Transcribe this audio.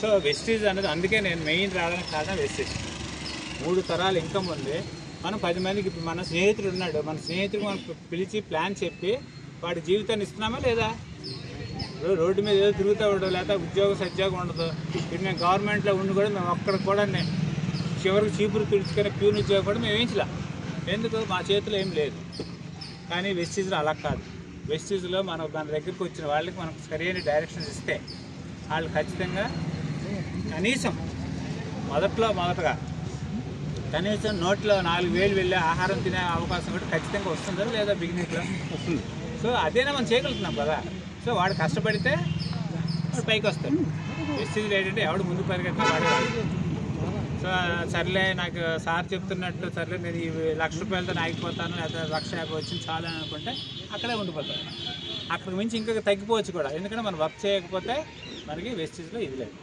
So wastage అనేది అందుకే నేను మెయిన్ రావడానికి కారణం వెస్టేజ్. 3 తరాల ఇన్కమ్ ఉంది. మనం 10 మందికి మన స్నేహితుడు ఉన్నాడు, మన స్నేహితుడు మనం పిలిచి ప్లాన్ చెప్పి వాడి జీవితాన్ని ఇస్తున్నామా లేదా? రోడ్డు మీద ఏదో తిరుగుతూ ఉండదు, లేకపోతే ఉద్యోగం సద్యోగం ఉండదు. ఇప్పుడు మేము గవర్నమెంట్లో ఉండి కూడా మేము ఒక్కడ కూడా చివరికి చీపురు తుడుచుకునే ప్యూన్ ఉద్యోగం కూడా మేము వేయించలే. ఎందుకు? మా చేతిలో ఏం లేదు. కానీ వెస్టేజ్లో అలా కాదు. వెస్టేజ్లో మన దగ్గరికి వచ్చిన వాళ్ళకి మనం సరైన డైరెక్షన్స్ ఇస్తే వాళ్ళు ఖచ్చితంగా కనీసం మొదటగా కనీసం నోట్లో 4,000 వెళ్ళే ఆహారం తినే అవకాశం కూడా ఖచ్చితంగా వస్తుందా లేదా? బిగినింగ్లో వస్తుంది. సో అదేనా మనం చేయగలుగుతున్నాం కదా. సో వాడు కష్టపడితే వాడు పైకి వస్తాడు. వెస్టేజ్ ఏంటంటే ఎవడు ముందు పరిగెత్తినా వాడే. సో సర్లే, నాకు సార్ చెప్తున్నట్టు సర్లే నేను ఈ ₹1,00,000తో ఆగిపోతాను, లేదా 1,50,000 వచ్చింది చాలు అని అనుకుంటే అక్కడే ఉండిపోతాను. అక్కడికి మించి ఇంకా తగ్గిపోవచ్చు కూడా. ఎందుకంటే మనం వర్క్ చేయకపోతే మనకి వెస్టేజ్లో ఇది లేదు.